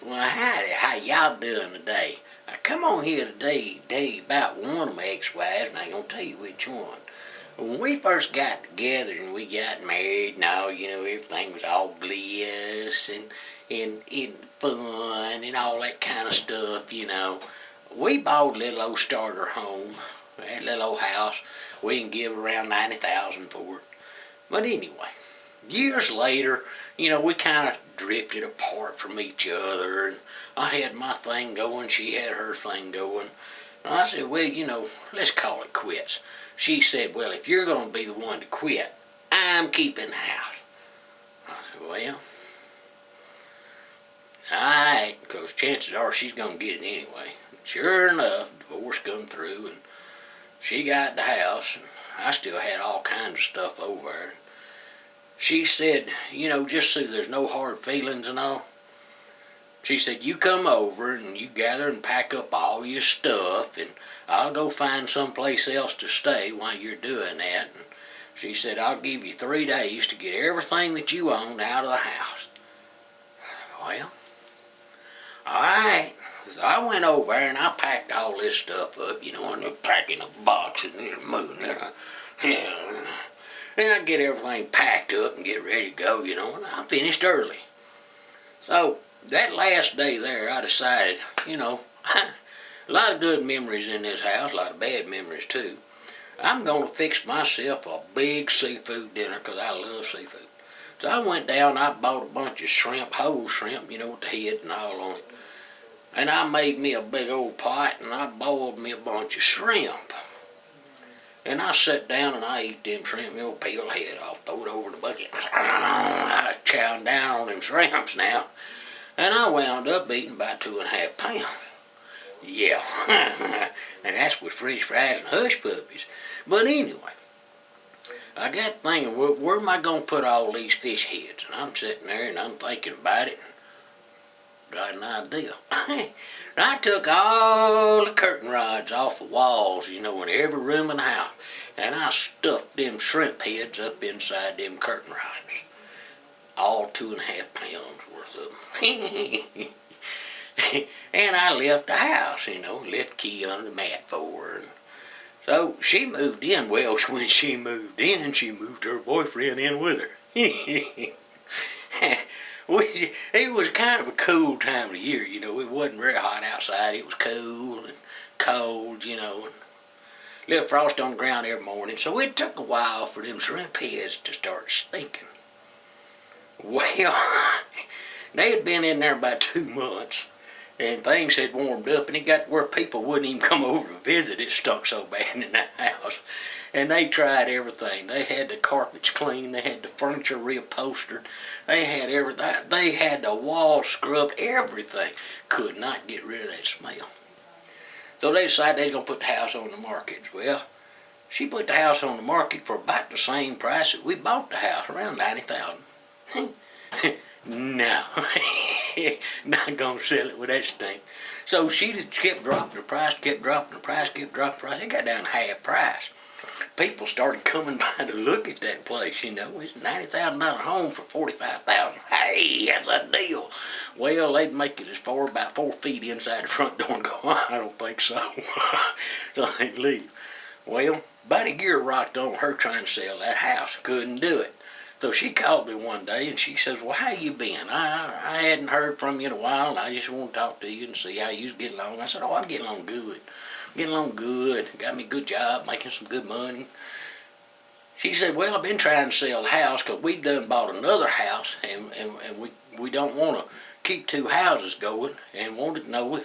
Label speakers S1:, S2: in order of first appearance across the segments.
S1: Well, howdy, how y'all doing today? I come on here today to tell you about one of my ex-wives, and I ain't gonna tell you which one. When we first got together and we got married and all, everything was all bliss and fun and all that kind of stuff, We bought a little old starter home, that little old house. We didn't give around $90,000 for it. But anyway, years later, we kind of drifted apart from each other, and I had my thing going, she had her thing going. And I said, well, let's call it quits. She said, well, if you're going to be the one to quit, I'm keeping the house. I said, well, alright, because chances are she's going to get it anyway. Sure enough, divorce come through, and she got the house, and I still had all kinds of stuff over her. She said, just so there's no hard feelings and all, she said, you come over and you gather and pack up all your stuff, and I'll go find someplace else to stay while you're doing that. And she said, I'll give you 3 days to get everything that you own out of the house. Well, alright. So I went over there and I packed all this stuff up, and they're packing up boxes and moving it. Then I get everything packed up and get ready to go, and I finished early. So that last day there, I decided, a lot of good memories in this house, a lot of bad memories too. I'm going to fix myself a big seafood dinner because I love seafood. So I went down and I bought a bunch of shrimp, whole shrimp, with the head and all on it. And I made me a big old pot and I boiled me a bunch of shrimp. And I sat down and I ate them shrimp, peel the head off, throw it over the bucket. I was chowing down on them shrimps now. And I wound up eating about 2.5 pounds. Yeah, and that's with French fries and hush puppies. But anyway, I got thinking, where am I going to put all these fish heads? And I'm sitting there and I'm thinking about it. Got an idea. I took all the curtain rods off the walls, in every room in the house, and I stuffed them shrimp heads up inside them curtain rods. All 2.5 pounds worth of them. And I left the house, left the key under the mat for her. So she moved in. Well, when she moved in, she moved her boyfriend in with her. It was kind of a cool time of the year, It wasn't very hot outside. It was cool and cold, and little frost on the ground every morning. So it took a while for them shrimp heads to start stinking. Well, they had been in there about 2 months, and things had warmed up, and it got to where people wouldn't even come over to visit. It stunk so bad in that house. And they tried everything. They had the carpets cleaned. They had the furniture reupholstered. They had everything. They had the walls scrubbed. Everything. Could not get rid of that smell. So they decided they was going to put the house on the market. Well, she put the house on the market for about the same price that we bought the house, around $90,000. No, not going to sell it with that stink. So she just kept dropping the price, kept dropping the price, kept dropping the price. It got down to half price. People started coming by to look at that place, It's a $90,000 home for $45,000. Hey, that's a deal. Well, they'd make it as far, about 4 feet inside the front door and go, I don't think so. So they'd leave. Well, about a year rocked on her trying to sell that house. Couldn't do it. So she called me one day and she says, well, how you been? I hadn't heard from you in a while and I just want to talk to you and see how you was getting along. I said, oh, I'm getting along good. Getting along good. Got me a good job, making some good money. She said, well, I've been trying to sell the house because we done bought another house and we don't want to keep 2 houses going and wanted to know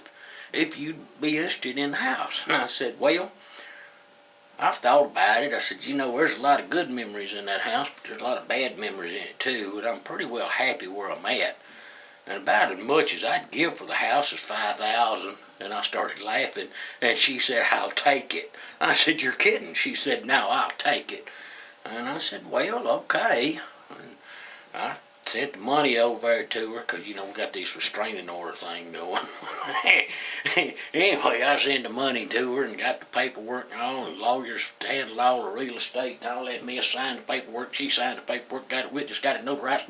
S1: if you'd be interested in the house. And I said, well, I've thought about it. I said, there's a lot of good memories in that house, but there's a lot of bad memories in it too, and I'm pretty well happy where I'm at. And about as much as I'd give for the house is $5,000. And I started laughing, and she said, I'll take it. I said, you're kidding. She said, no, I'll take it. And I said, well, okay. And I sent the money over there to her, because, we got this restraining order thing going. Anyway, I sent the money to her and got the paperwork and all, and lawyers handled all the real estate and all that. Me signed the paperwork, she signed the paperwork, got it witnessed, got it notarized,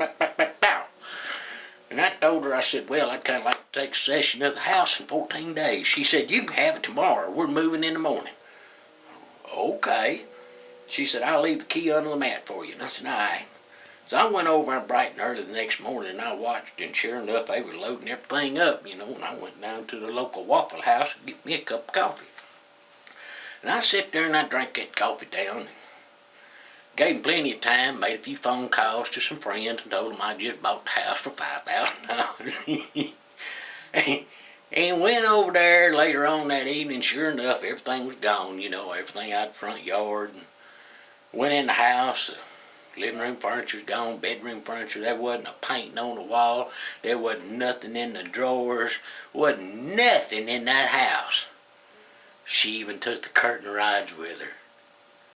S1: And I told her, I said, well, I'd kind of like to take possession of the house in 14 days. She said, you can have it tomorrow. We're moving in the morning. Okay. She said, I'll leave the key under the mat for you. And I said, all right. So I went over bright and early the next morning, and I watched, and sure enough, they were loading everything up, and I went down to the local Waffle House and get me a cup of coffee. And I sat there and I drank that coffee down. Gave them plenty of time, made a few phone calls to some friends and told them I just bought the house for $5,000. And went over there later on that evening, sure enough, everything was gone, everything out the front yard. And went in the house, living room furniture's gone, bedroom furniture, there wasn't a painting on the wall, there wasn't nothing in the drawers, wasn't nothing in that house. She even took the curtain rods with her.